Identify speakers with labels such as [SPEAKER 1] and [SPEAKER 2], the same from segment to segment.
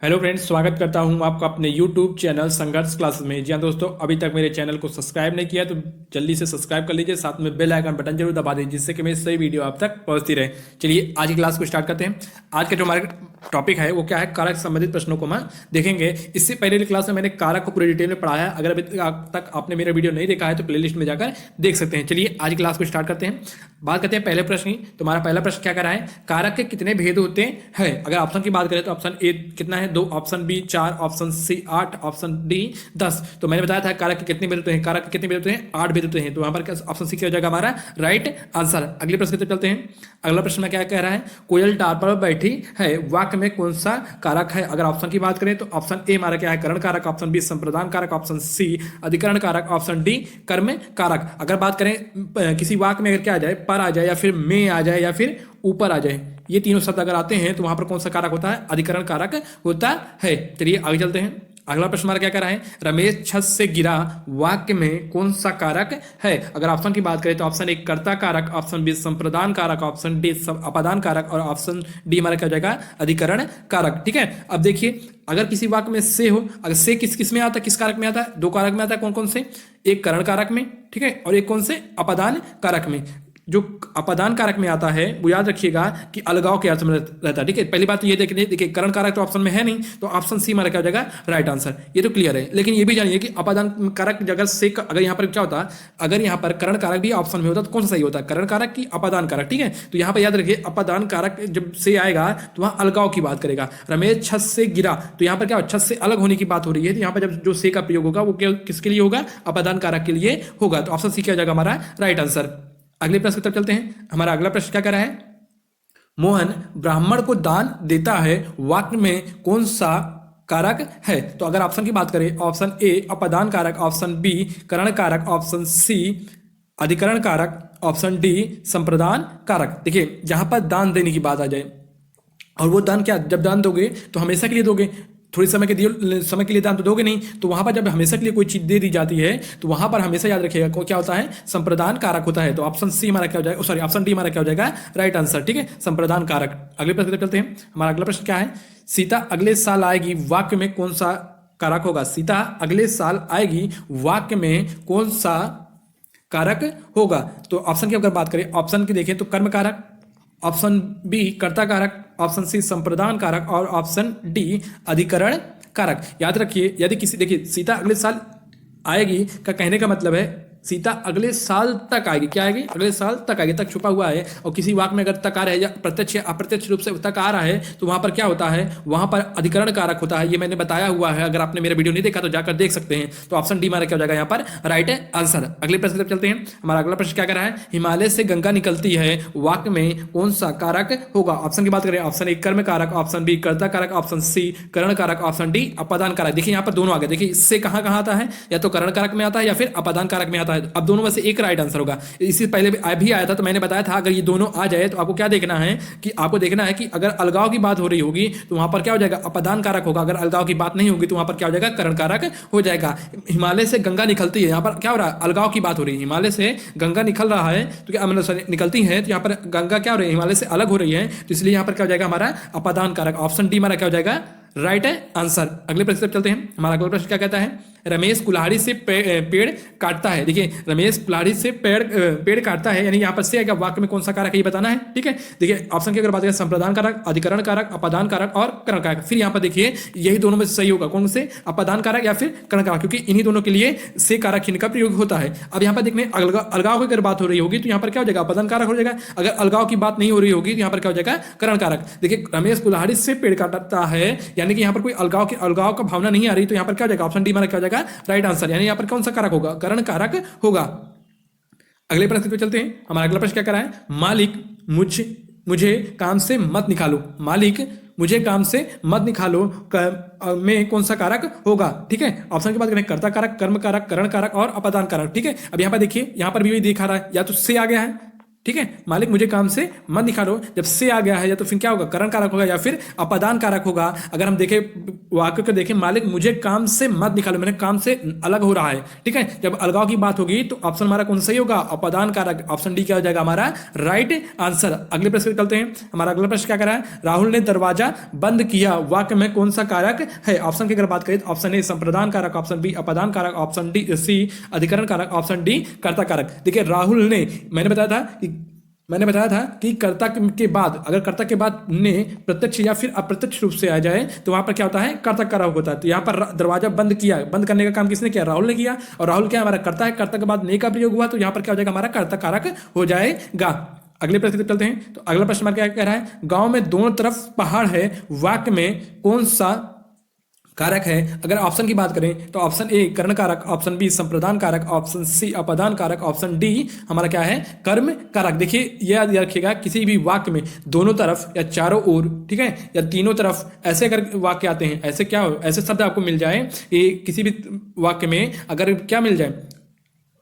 [SPEAKER 1] Hello friends, स्वागत करता हूं आपका अपने यूट्यूब चैनल संघर्ष क्लासेस में। जी हाँ दोस्तों, अभी तक मेरे चैनल को सब्सक्राइब नहीं किया तो जल्दी से सब्सक्राइब कर लीजिए, साथ में बेल आइकन बटन जरूर दबा दीजिए जिससे कि मेरी सही वीडियो आप तक पहुंचती रहे। चलिए आज की क्लास को स्टार्ट करते हैं। आज का जो हमारा टॉपिक है वो क्या है, कारक से संबंधित प्रश्नों को हम देखेंगे। इससे पहले की क्लास में मैंने कारक को पूरी डिटेल में पढ़ाया है। अगर अभी तक आपने मेरा वीडियो नहीं देखा है तो प्लेलिस्ट में जाकर देख सकते हैं। चलिए आज की क्लास को स्टार्ट करते हैं। बात करते हैं पहले प्रश्न की। तुम्हारा पहला प्रश्न क्या कर रहा है, कारक के कितने भेद होते हैं। अगर ऑप्शन की बात करें तो ऑप्शन ए कितना है, 2, option B 4, option C 8, option D 10। तो मैंने बताया था कारक के कितने भेद होते हैं, कारक के कितने भेद होते हैं, 8 भेद होते हैं। तो वहां पर ऑप्शन सी क्या हो जाएगा हमारा राइट आंसर। अगले प्रश्न की तरफ चलते हैं। अगला प्रश्न में क्या कह रहा है, कोयल टार पर बैठी है, वाक्य में कौन सा कारक है। अगर ऑप्शन की बात करें तो ऑप्शन ए हमारा क्या है, करण कारक, ऑप्शन बी संप्रदान कारक, ऑप्शन सी अधिकरण कारक, ऑप्शन डी कर्म कारक। अगर बात करें किसी वाक्य में अगर क्या आ जाए, पर आ जाए या फिर में आ जाए या फिर ऊपर आ जाए, ये तीनों शब्द अगर आते हैं तो वहां पर कौन सा कारक होता है, अधिकरण कारक होता है। चलिए आगे चलते हैं। अगला प्रश्न हमारा क्या कर रहा है, रमेश छत से गिरा, वाक्य में कौन सा कारक है। अगर ऑप्शन की बात करें तो ऑप्शन ए कर्ता कारक, ऑप्शन बी संप्रदान कारक, ऑप्शन डी अपादान कारक और ऑप्शन डी हमारा क्या हो जाएगा, अधिकरण कारक। ठीक है, अब देखिए अगर किसी वाक्य में से हो, अगर से किस किस में आता है, किस कारक में आता है, 2 कारक में आता है। कौन कौन से, एक करण कारक में, ठीक है, और एक कौन से अपादान कारक में। जो अपादान कारक में आता है वो याद रखिएगा कि अलगाव के अर्थ में रहता है। ठीक है, पहली बात तो ये देखिए करण कारक तो ऑप्शन में है नहीं, तो ऑप्शन सी हमारा क्या हो जाएगा राइट आंसर। ये तो क्लियर है। लेकिन ये भी जानिए कि अपादान कारक जगह से अगर यहाँ पर क्या होता, अगर यहाँ पर करण कारक भी ऑप्शन में होता तो कौन सा सही होता, करण कारक की अपादान कारक। ठीक है, तो यहाँ पर याद रखिए अपादान कारक जब से आएगा तो वहां अलगाव की बात करेगा। रमेश छत से गिरा, तो यहाँ पर क्या छत से अलग होने की बात हो रही है। तो यहाँ पर जब जो से का प्रयोग होगा वो किसके लिए होगा, अपादान कारक के लिए होगा। तो ऑप्शन सी क्या हो जाएगा हमारा राइट आंसर। अगले प्रश्न की तरफ चलते हैं। हमारा अगला प्रश्न क्या कर रहा है, मोहन ब्राह्मण को दान देता है, वाक्य में कौन सा कारक है। तो अगर ऑप्शन की बात करें, ऑप्शन ए अपादान कारक, ऑप्शन बी करण कारक, ऑप्शन सी अधिकरण कारक, ऑप्शन डी संप्रदान कारक। देखिए जहां पर दान देने की बात आ जाए, और वो दान क्या, जब दान दोगे तो हमेशा के लिए दोगे, थोड़ी समय के लिए दान तो दोगे नहीं। तो वहां पर जब हमेशा के लिए कोई चीज दे दी जाती है तो वहां पर हमेशा याद रखिएगा क्या होता है, संप्रदान कारक होता है। तो ऑप्शन सी हमारा क्या हो जाएगा, सॉरी ऑप्शन डी हमारा क्या हो जाएगा राइट आंसर। ठीक है, संप्रदान कारक। अगले प्रश्न चलते हैं। हमारा अगला प्रश्न क्या है, सीता अगले साल आएगी, वाक्य में कौन सा कारक होगा। सीता अगले साल आएगी, वाक्य में कौन सा कारक होगा। तो ऑप्शन की अगर बात करें, ऑप्शन की देखें तो कर्म कारक, ऑप्शन बी कर्ता कारक, ऑप्शन सी संप्रदान कारक और ऑप्शन डी अधिकरण कारक। याद रखिए यदि किसी, देखिए सीता अगले साल आएगी का कहने का मतलब है सीता अगले साल तक आएगी। क्या आएगी, अगले साल तक आएगी, तक छुपा हुआ है। और किसी वाक्य में अगर तक आ रहा है या प्रत्यक्ष या अप्रत्यक्ष रूप से तक आ रहा है तो वहां पर क्या होता है, वहां पर अधिकरण कारक होता है। ये मैंने बताया हुआ है, अगर आपने मेरा वीडियो नहीं देखा तो जाकर देख सकते हैं। तो ऑप्शन डी हमारा क्या हो जाएगा यहाँ पर राइट आंसर। अगले प्रश्न की तरफ चलते हैं। हमारा अगला प्रश्न क्या कर रहा है, हिमालय से गंगा निकलती है, वाक्य में कौन सा कारक होगा। ऑप्शन की बात करें, ऑप्शन ए कर्म कारक, ऑप्शन बी कर्ता कारक, ऑप्शन सी करण कारक, ऑप्शन डी अपादान कारक। देखिए यहाँ पर दोनों आ गए। देखिए इससे कहाँ कहाँ आता है, या तो करण कारक में आता है या फिर अपादान कारक में आता है। अब दोनों में से एक राइट आंसर होगा। इससे पहले भी आया था तो मैंने बताया था अगर ये दोनों आ जाए तो आपको क्या देखना है, कि आपको देखना है कि अगर अलगाव की बात हो रही होगी तो वहां पर क्या हो जाएगा, अपादान कारक होगा। अगर अलगाव की बात नहीं होगी तो वहां पर क्या हो जाएगा, करण कारक हो जाएगा। हिमालय से गंगा निकलती है, यहाँ पर क्या हो रहा है, अलगाव की बात हो रही है। हिमालय से गंगा निकल रहा है तो क्या मतलब निकलती है, तो यहाँ पर गंगा क्या हो रही है, हिमालय से अलग हो रही है, तो इसलिए यहाँ पर क्या हो जाएगा हमारा अपादान कारक। ऑप्शन डी हमारा क्या हो जाएगा राइट आंसर। अगले प्रश्न चलते हैं। हमारा अगला प्रश्न क्या कहता है, रमेश कुल्हाड़ी से पेड़ काटता है। देखिए रमेश कुल्हाड़ी से पेड़ काटता है, यानी यहाँ पर से आएगा, वाक्य में कौन सा कारक है ये बताना है। ठीक है, देखिए ऑप्शन की अगर बात करें, संप्रदान कारक, अधिकरण कारक, अपादान कारक और करण कारक। फिर यहाँ पर देखिए यही दोनों में सही होगा, कौन से, अपादान कारक या फिर करण कारक, क्योंकि इन्हीं दोनों के लिए से कारक चिन्ह का प्रयोग होता है। अब यहाँ पर देखने अलगाव की अगर बात हो रही होगी तो यहाँ पर क्या हो जाएगा, अपादान कारक हो जाएगा। अगर अलगाव की बात नहीं हो रही होगी तो यहाँ पर क्या हो जाएगा, करण कारक। देखिए रमेश कुल्हाड़ी से पेड़ काटता है, यानी कि यहाँ पर कोई अलगाव का भावना नहीं आ रही, तो यहाँ पर क्या हो जाएगा, ऑप्शन डी हमारा क्या हो जाएगा राइट आंसर। यानी यहाँ पर कौन सा कारक होगा, करण कारक होगा। अगले प्रश्न पे चलते हैं। हमारा अगला प्रश्न क्या कर रहा है, मालिक मुझे काम से मत निकालो, मालिक मुझे काम से मत निकालो में कौन सा कारक होगा। ठीक है, ऑप्शन की बात करें, कर्ता कारक, कर्म कारक, करण कारक और अपादान कारक। ठीक है, अब यहाँ पर देखिए, यहाँ पर भी दिखा रहा है या तो से आ गया है ठीक है, मालिक मुझे काम से मत निकालो, जब से आ गया है या तो फिर क्या होगा, करण कारक होगा या फिर अपादान कारक होगा। अगर हम देखें वाक्य को देखें, मालिक मुझे काम से मत निकालो, मैंने काम से अलग हो रहा है। ठीक है, जब अलगाव की बात होगी तो ऑप्शन हमारा कौन सही होगा, अपादान कारक, ऑप्शन डी क्या हो जाएगा हमारा राइट आंसर। अगले प्रश्न चलते हैं। हमारा अगला प्रश्न क्या कर रहा है, राहुल ने दरवाजा बंद किया, वाक्य में कौन सा कारक है। ऑप्शन की अगर बात करें तो ऑप्शन ए संप्रदान कारक, ऑप्शन बी अपादान कारक, ऑप्शन डी सी अधिकरण कारक, ऑप्शन डी कर्ता कारक। देखिए राहुल ने, मैंने बताया था कि कर्ता के बाद, अगर कर्ता के बाद ने प्रत्यक्ष या फिर अप्रत्यक्ष रूप से आ जाए तो वहां पर क्या होता है, कर्ता कारक होता है। तो यहाँ पर दरवाजा बंद किया, बंद करने का काम किसने किया, राहुल ने किया, और राहुल क्या हमारा कर्ता है, कर्ता के बाद ने का प्रयोग हुआ तो यहाँ पर क्या हो जाएगा, हमारा कर्ता कारक हो जाएगा। अगले प्रश्न की तरफ चलते हैं। तो अगला प्रश्न क्या कह रहा है, गांव में दोनों तरफ पहाड़ है, वाक्य में कौन सा कारक है। अगर ऑप्शन की बात करें तो ऑप्शन ए कर्ण कारक, ऑप्शन बी संप्रदान कारक, ऑप्शन सी अपादान कारक, ऑप्शन डी हमारा क्या है, कर्म कारक। देखिए ये याद रखिएगा, किसी भी वाक्य में दोनों तरफ या चारों ओर, ठीक है, या तीनों तरफ, ऐसे अगर वाक्य आते हैं, ऐसे क्या हो, ऐसे शब्द आपको मिल जाए, ये किसी भी वाक्य में अगर क्या मिल जाए,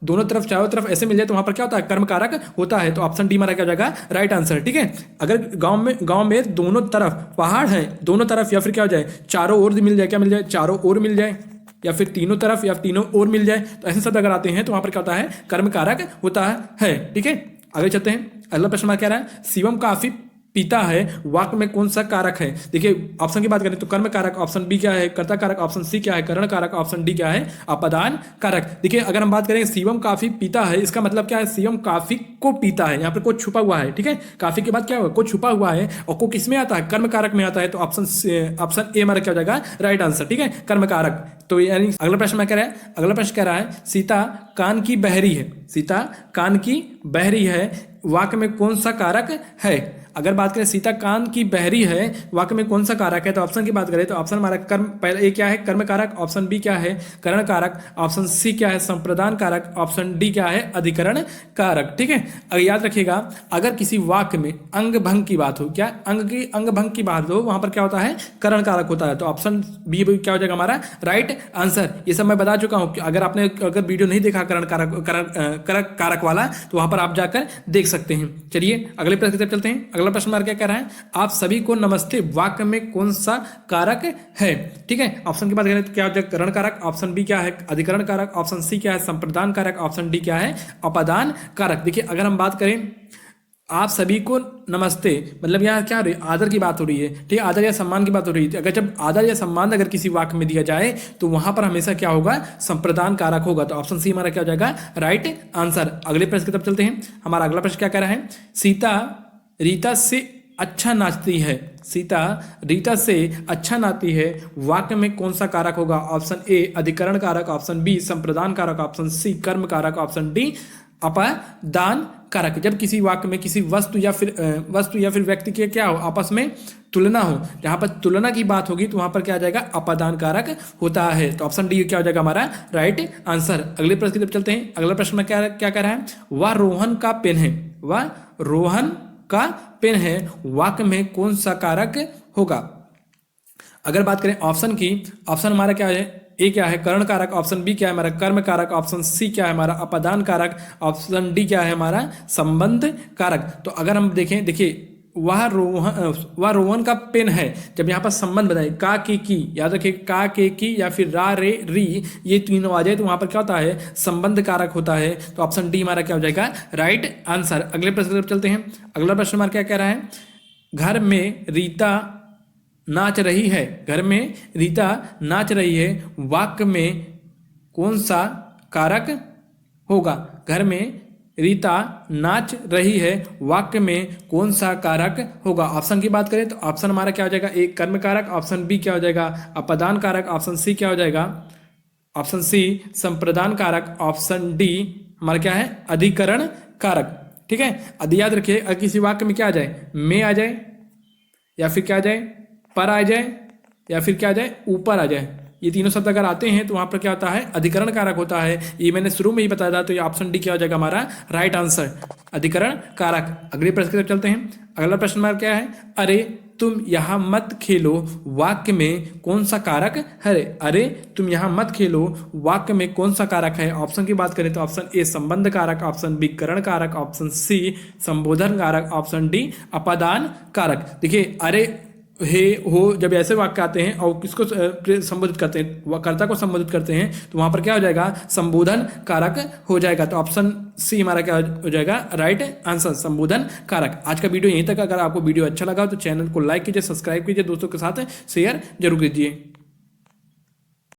[SPEAKER 1] दोनों तरफ चारों तरफ ऐसे मिल जाए तो वहां पर क्या होता है, कर्म कारक होता है। तो ऑप्शन डी हमारा क्या हो जाएगा, राइट आंसर। ठीक है, अगर गांव में दोनों तरफ पहाड़ है, दोनों तरफ या फिर क्या हो जाए, चारों ओर मिल जाए, क्या मिल जाए, चारों ओर मिल जाए, या फिर तीनों तरफ या तीनों ओर मिल जाए, तो ऐसे शब्द अगर आते हैं तो वहां पर क्या होता है, कर्म कारक होता है। ठीक है, आगे चलते हैं। अगला प्रश्न क्या रहा है, शिवम काफी पीता है, वाक्य में कौन सा कारक है। देखिए ऑप्शन की बात करें तो कर्म कारक, ऑप्शन बी क्या है, कर्ता कारक, ऑप्शन सी क्या है, करण कारक, ऑप्शन डी क्या है, अपादान कारक। देखिए अगर हम बात करें शिवम काफी पीता है, इसका मतलब क्या है, शिवम काफी को पीता है, यहाँ पर को छुपा हुआ है। ठीक है, काफी के बाद क्या होगा, को छुपा हुआ है, और को किस में आता है, कर्म कारक में आता है। तो ऑप्शन ए हमारा क्या हो जाएगा, राइट आंसर। ठीक है, कर्म कारक। तो यानी अगला प्रश्न क्या कह रहा है, अगला प्रश्न कह रहा है, सीता कान की बहरी है, सीता कान की बहरी है, वाक्य में कौन सा कारक है। अगर बात करें सीता कान की बहरी है, वाक्य में कौन सा कारक है, तो ऑप्शन की बात करें तो ऑप्शन हमारा कर्म, पहले ए क्या है, कर्म कारक, ऑप्शन बी क्या है, करण कारक, ऑप्शन सी क्या है, संप्रदान कारक, ऑप्शन डी क्या है, अधिकरण कारक। ठीक है, अगर याद रखिएगा, अगर किसी वाक्य में अंग भंग की बात हो, क्या अंग भंग की बात हो, वहां पर क्या होता है, करण कारक होता है। तो ऑप्शन बी क्या हो जाएगा हमारा राइट आंसर। ये सब मैं बता चुका हूं, अगर आपने वीडियो नहीं देखा करण कारक वाला तो वहां पर आप जाकर देख सकते हैं। चलिए अगले प्रश्न की तरफ चलते हैं। अगला प्रश्न क्या कह रहा है, आप सभी को नमस्ते, वाक्य में कौन सा कारक है। ठीक है, ऑप्शन की बात करें तो क्या हो जाएगा, करण कारक, ऑप्शन बी क्या है, अधिकरण कारक, ऑप्शन सी क्या है, संप्रदान कारक, ऑप्शन डी क्या है, अपादान कारक। देखिए अगर हम बात करें आप सभी को नमस्ते, मतलब यहाँ क्या हो रही है, आदर की बात हो रही है। ठीक है, आदर या सम्मान की बात हो रही है। अगर जब आदर या सम्मान अगर किसी वाक्य में दिया जाए तो वहां पर हमेशा क्या होगा, संप्रदान कारक होगा। तो ऑप्शन सी हमारा क्या हो जाएगा, राइट आंसर। अगले प्रश्न की तरफ चलते हैं। हमारा अगला प्रश्न क्या कह रहा है, सीता रीता से अच्छा नाचती है, सीता रीता से अच्छा नाचती है, वाक्य में कौन सा कारक होगा। ऑप्शन ए अधिकरण कारक, ऑप्शन बी संप्रदान कारक, ऑप्शन सी कर्म कारक, ऑप्शन डी अपादान कारक। जब किसी वाक्य में किसी वस्तु या फिर व्यक्ति के क्या हो, आपस में तुलना हो, जहां पर तुलना की बात होगी तो वहां पर क्या आ जाएगा, अपादान कारक होता है। तो ऑप्शन डी क्या हो जाएगा हमारा राइट आंसर। अगले प्रश्न की तरफ चलते हैं। अगला प्रश्न में क्या कह रहा है, वह रोहन का पेन है, वह रोहन का पेन है, वाक्य में कौन सा कारक होगा। अगर बात करें ऑप्शन की, ऑप्शन हमारा क्या है, ए क्या है, करण कारक, ऑप्शन बी क्या है हमारा, कर्म कारक, ऑप्शन सी क्या है हमारा, अपादान कारक, ऑप्शन डी क्या है हमारा, संबंध कारक। तो अगर हम देखें, देखिए वह रोहन का पेन है, जब यहाँ पर संबंध बताए का के की, याद रखिए का के की या फिर रा रे री, ये तीनों आ जाए तो वहां पर क्या होता है, संबंध कारक होता है। तो ऑप्शन डी हमारा क्या हो जाएगा, राइट आंसर। अगले प्रश्न की तरफ चलते हैं। अगला प्रश्न हमारा क्या कह रहा है, घर में रीता नाच रही है, घर में रीता नाच रही है, वाक्य में कौन सा कारक होगा। घर में रीता नाच रही है, वाक्य में कौन सा कारक होगा। ऑप्शन की बात करें तो ऑप्शन हमारा क्या हो जाएगा, एक कर्म कारक, ऑप्शन बी क्या हो जाएगा, अपादान कारक, ऑप्शन सी क्या हो जाएगा, ऑप्शन सी संप्रदान कारक, ऑप्शन डी हमारा क्या है, अधिकरण कारक। ठीक है, याद रखिए अगर किसी वाक्य में क्या आ जाए, में आ जाए या फिर क्या आ जाए, पर आ जाए या फिर क्या आ जाए, ऊपर आ जाए, ये तीनों शब्द अगर आते हैं तो वहां पर क्या होता है, अधिकरण कारक होता है। ये मैंने शुरू में ही बताया था। तो ये ऑप्शन डी क्या हो जाएगा हमारा राइट आंसर, अधिकरण कारक। अगले प्रश्न की तरफ चलते हैं। अगला प्रश्न हमारा क्या है, अरे तुम यहाँ मत खेलो वाक्य में कौन सा कारक है? अरे तुम यहाँ मत खेलो वाक्य में कौन सा कारक है? ऑप्शन की बात करें तो ऑप्शन ए संबंध कारक, ऑप्शन बी करण कारक, ऑप्शन सी संबोधन कारक, ऑप्शन डी अपादान कारक। देखिए अरे हे हो जब ऐसे वाक्य आते हैं और किसको संबोधित करते हैं, कर्ता को संबोधित करते हैं, तो वहां पर क्या हो जाएगा? संबोधन कारक हो जाएगा। तो ऑप्शन सी हमारा क्या हो जाएगा? राइट आंसर, संबोधन कारक। आज का वीडियो यहीं तक। अगर आपको वीडियो अच्छा लगा तो चैनल को लाइक कीजिए, सब्सक्राइब कीजिए, दोस्तों के साथ शेयर जरूर कीजिए।